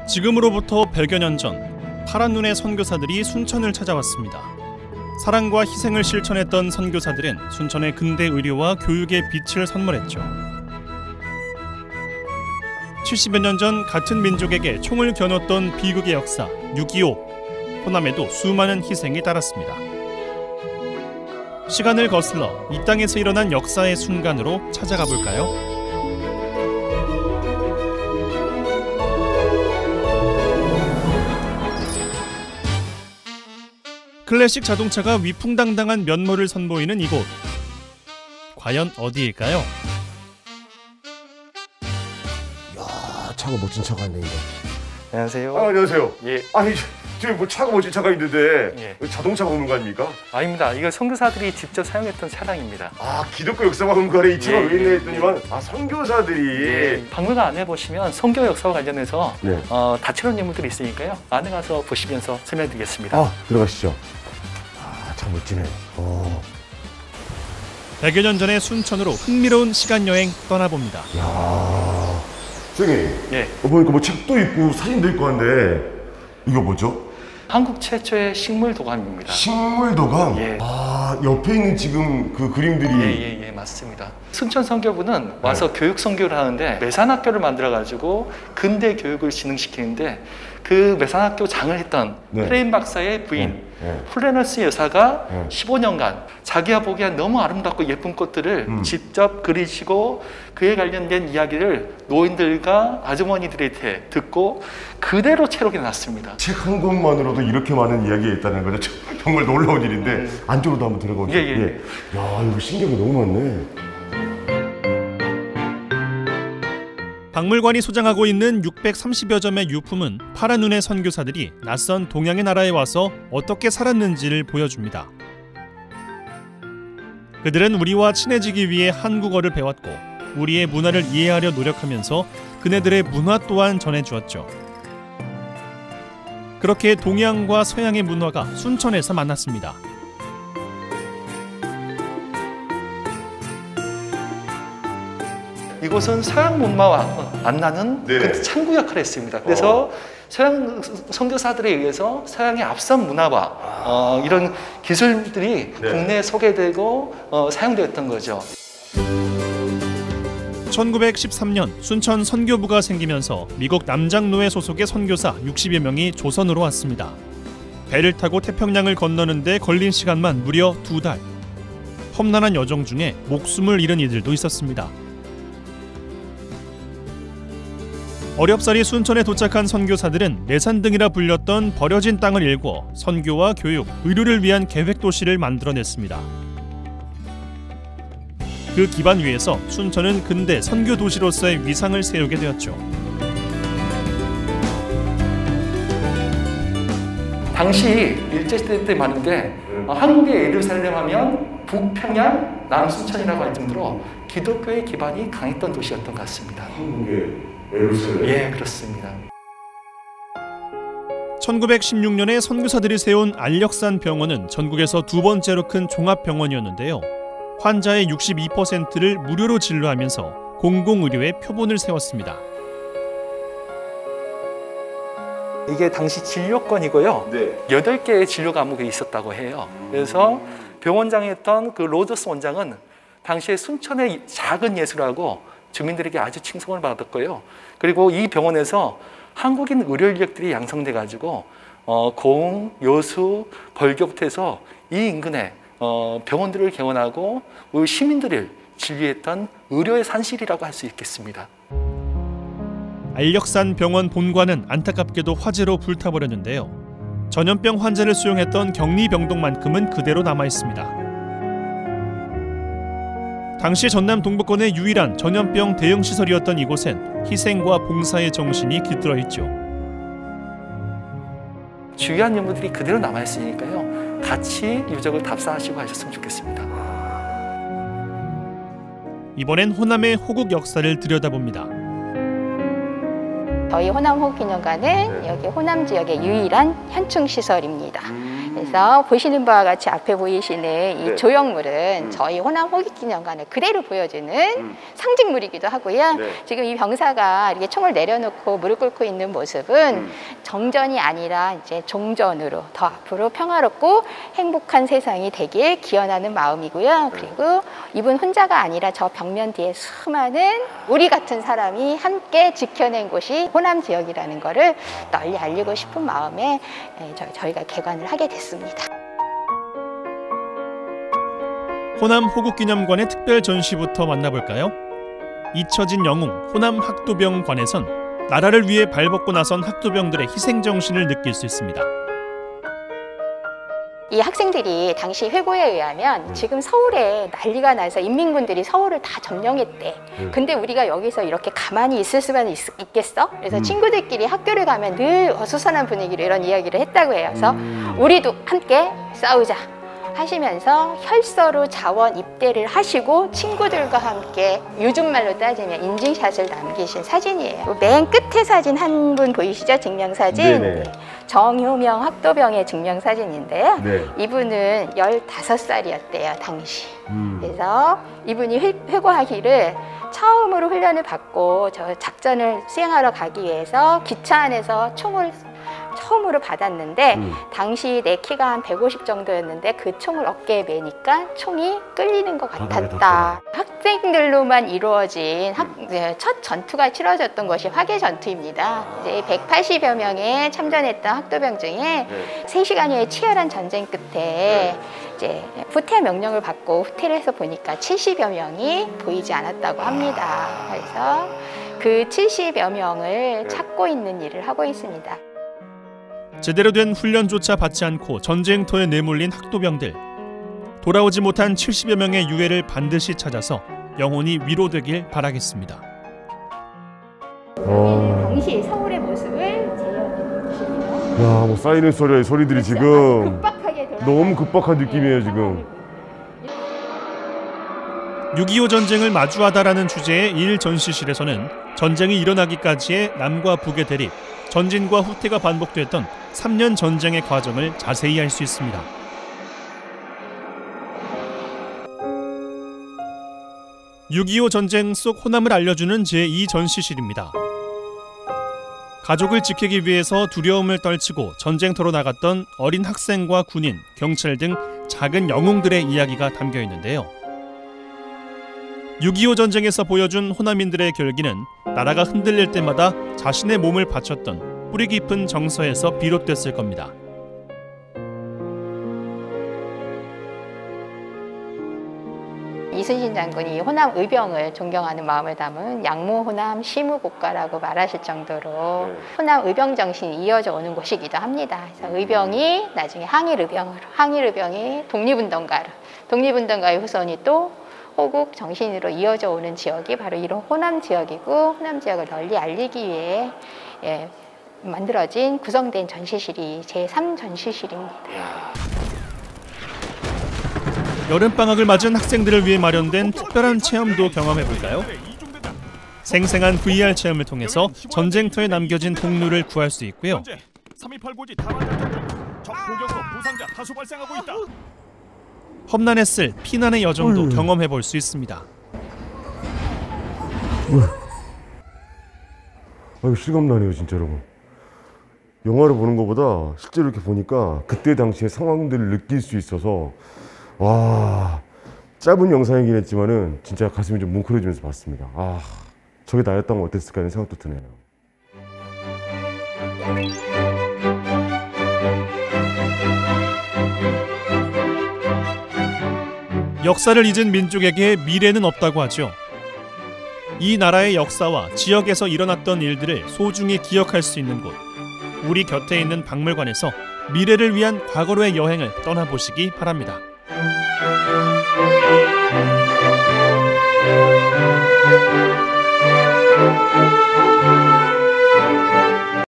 지금으로부터 100여 년 전 파란 눈의 선교사들이 순천을 찾아왔습니다. 사랑과 희생을 실천했던 선교사들은 순천의 근대 의료와 교육의 빛을 선물했죠. 70여 년 전 같은 민족에게 총을 겨눴던 비극의 역사 6.25. 호남에도 수많은 희생이 따랐습니다. 시간을 거슬러 이 땅에서 일어난 역사의 순간으로 찾아가 볼까요? 클래식 자동차가 위풍당당한 면모를 선보이는 이곳. 과연 어디일까요? 야, 차가 멋진 차가 있네, 이거. 안녕하세요. 안녕하세요. 예. 아니, 저기 뭐 차가 멋진 차가 있는데 예. 자동차 박물관 아닙니까? 아닙니다. 이거 선교사들이 직접 사용했던 차량입니다. 아, 기독교 역사 박물관에 이 차가 왜 있네 했더니만 아, 선교사들이 예. 박물관 안에 보시면 선교 역사와 관련해서 네. 다채로운 인물들이 있으니까요. 안에 가서 보시면서 설명드리겠습니다. 아, 들어가시죠. 아, 참 멋지네. 100여 년 전의 순천으로 흥미로운 시간여행 떠나봅니다. 야, 선생님. 예. 보니까 뭐 책도 있고 사진도 있고 한데 이거 뭐죠? 한국 최초의 식물 도감입니다. 식물 도감? 예. 아, 옆에 있는 지금 그 그림들이 예, 맞습니다. 순천 선교부는 와서 교육 선교를 하는데 매산학교를 만들어가지고 근대 교육을 진흥시키는데 그 매산학교 장을 했던 프레임 박사의 부인 플레너스 여사가 15년간 자기가 보기엔 너무 아름답고 예쁜 꽃들을 직접 그리시고 그에 관련된 이야기를 노인들과 아주머니들한테 듣고 그대로 채록이 났습니다. 책 한 권만으로도 이렇게 많은 이야기가 있다는 거죠. 정말 놀라운 일인데 안쪽으로도 한번 들어가 보죠. 예. 야, 이거 신기한 게 너무 많네. 박물관이 소장하고 있는 630여 점의 유품은 파란 눈의 선교사들이 낯선 동양의 나라에 와서 어떻게 살았는지를 보여줍니다. 그들은 우리와 친해지기 위해 한국어를 배웠고 우리의 문화를 이해하려 노력하면서 그네들의 문화 또한 전해주었죠. 그렇게 동양과 서양의 문화가 순천에서 만났습니다. 이곳은 서양 문화와 만나는 그 창구 역할을 했습니다. 그래서 서양 선교사들에 의해서 서양의 앞선 문화와 이런 기술들이 국내에 소개되고 사용되었던 거죠. 1913년 순천 선교부가 생기면서 미국 남장로회 소속의 선교사 60여 명이 조선으로 왔습니다. 배를 타고 태평양을 건너는 데 걸린 시간만 무려 2달. 험난한 여정 중에 목숨을 잃은 이들도 있었습니다. 어렵사리 순천에 도착한 선교사들은 내산등이라 불렸던 버려진 땅을 일궈 선교와 교육, 의료를 위한 계획도시를 만들어냈습니다. 그 기반 위에서 순천은 근대 선교도시로서의 위상을 세우게 되었죠. 당시 일제시대 때 많은데 한국의 예루살렘 하면 북평양, 남순천이라고 할 정도로 기독교의 기반이 강했던 도시였던 것 같습니다. 한국의 예루살렘? 예, 그렇습니다. 1916년에 선교사들이 세운 안력산 병원은 전국에서 두 번째로 큰 종합병원이었는데요. 환자의 62%를 무료로 진료하면서 공공의료의 표본을 세웠습니다. 이게 당시 진료권이고요. 8개의 진료 과목이 있었다고 해요. 그래서 병원장에 있던 그 로저스 원장은 당시에 순천의 작은 예술하고 주민들에게 아주 칭송을 받았고요. 그리고 이 병원에서 한국인 의료 인력들이 양성돼 가지고 고흥, 여수, 벌교부터 해서 이 인근에 병원들을 개원하고 우리 시민들을 진료했던 의료의 산실이라고 할 수 있겠습니다. 안력산 병원 본관은 안타깝게도 화재로 불타버렸는데요. 전염병 환자를 수용했던 격리병동만큼은 그대로 남아있습니다. 당시 전남 동부권의 유일한 전염병 대응 시설이었던 이곳엔 희생과 봉사의 정신이 깃들어 있죠. 주요한 인물들이 그대로 남아있으니까요. 같이 유적을 답사하시고 하셨으면 좋겠습니다. 이번엔 호남의 호국 역사를 들여다봅니다. 저희 호남 호국기념관은 여기 호남 지역의 유일한 현충 시설입니다. 그래서 보시는 바와 같이 앞에 보이시는 이 네. 조형물은 저희 호남 호국기념관을 그대로 보여주는 상징물이기도 하고요. 네. 지금 이 병사가 이렇게 총을 내려놓고 무릎 꿇고 있는 모습은 정전이 아니라 이제 종전으로 더 앞으로 평화롭고 행복한 세상이 되길 기원하는 마음이고요. 그리고 이분 혼자가 아니라 저 벽면 뒤에 수많은 우리 같은 사람이 함께 지켜낸 곳이 호남 지역이라는 거를 널리 알리고 싶은 마음에 저희가 개관을 하게 됐습니다. 호남 호국기념관의 특별 전시부터 만나볼까요? 잊혀진 영웅 호남 학도병관에선 나라를 위해 발벗고 나선 학도병들의 희생정신을 느낄 수 있습니다. 이 학생들이 당시 회고에 의하면 지금 서울에 난리가 나서 인민군들이 서울을 다 점령했대. 근데 우리가 여기서 이렇게 가만히 있을 수만 있겠어? 그래서 친구들끼리 학교를 가면 늘 어수선한 분위기로 이런 이야기를 했다고 해요. 그래서 우리도 함께 싸우자 하시면서 혈서로 자원 입대를 하시고 친구들과 함께 요즘 말로 따지면 인증샷을 남기신 사진이에요. 맨 끝에 사진 한 분 보이시죠? 증명사진. 네네. 정효명 학도병의 증명사진인데요. 네. 이분은 15살이었대요, 당시. 그래서 이분이 회고하기를 처음으로 훈련을 받고 저 작전을 수행하러 가기 위해서 기차 안에서 총을 처음으로 받았는데 당시 내 키가 한 150 정도였는데 그 총을 어깨에 매니까 총이 끌리는 것 같았다. 학생들로만 이루어진 첫 전투가 치러졌던 것이 화계 전투입니다. 이제 180여 명의 참전했던 학도병 중에 3시간여의 치열한 전쟁 끝에 이제 후퇴 명령을 받고 후퇴를 해서 보니까 70여 명이 보이지 않았다고 합니다. 그래서 그 70여 명을 찾고 있는 일을 하고 있습니다. 제대로 된 훈련조차 받지 않고 전쟁터에 내몰린 학도병들. 돌아오지 못한 70여 명의 유해를 반드시 찾아서 영혼이 위로되길 바라겠습니다. 당시 서울의 모습을 재현해 주시면 야, 뭐 사이렌 소리들이 그렇죠. 지금 급박하게 너무 급박한 느낌이에요, 지금. 6.25 전쟁을 마주하다라는 주제의 일 전시실에서는 전쟁이 일어나기까지의 남과 북의 대립, 전진과 후퇴가 반복됐던 3년 전쟁의 과정을 자세히 알 수 있습니다. (6.25) 전쟁 속 호남을 알려주는 제2 전시실입니다. 가족을 지키기 위해서 두려움을 떨치고 전쟁터로 나갔던 어린 학생과 군인, 경찰 등 작은 영웅들의 이야기가 담겨 있는데요. 6.25 전쟁에서 보여준 호남인들의 결기는 나라가 흔들릴 때마다 자신의 몸을 바쳤던 뿌리 깊은 정서에서 비롯됐을 겁니다. 이순신 장군이 호남 의병을 존경하는 마음을 담은 양무 호남 시무국가라고 말하실 정도로 호남 의병 정신이 이어져 오는 곳이기도 합니다. 그래서 의병이 나중에 항일의병으로, 항일의병이 독립운동가로, 독립운동가의 후손이 또 호국 정신으로 이어져 오는 지역이 바로 이런 호남 지역이고, 호남 지역을 널리 알리기 위해 만들어진 구성된 전시실이 제3 전시실입니다. 여름방학을 맞은 학생들을 위해 마련된 특별한 체험도 경험해볼까요? 생생한 VR 체험을 통해서 전쟁터에 남겨진 동료를 구할 수 있고요. 328 고지 다반적으로 적 공격으로 부상자 다수 발생하고 있다. 험난했을 피난의 여정도 경험해볼 수 있습니다. 이거 실감나네요, 진짜로. 영화를 보는 것보다 실제로 이렇게 보니까 그때 당시의 상황들을 느낄 수 있어서 와, 짧은 영상이긴 했지만은 진짜 가슴이 좀 뭉클해지면서 봤습니다. 아, 저게 나였다면 어땠을까 하는 생각도 드네요. 역사를 잊은 민족에게 미래는 없다고 하죠. 이 나라의 역사와 지역에서 일어났던 일들을 소중히 기억할 수 있는 곳, 우리 곁에 있는 박물관에서 미래를 위한 과거로의 여행을 떠나보시기 바랍니다.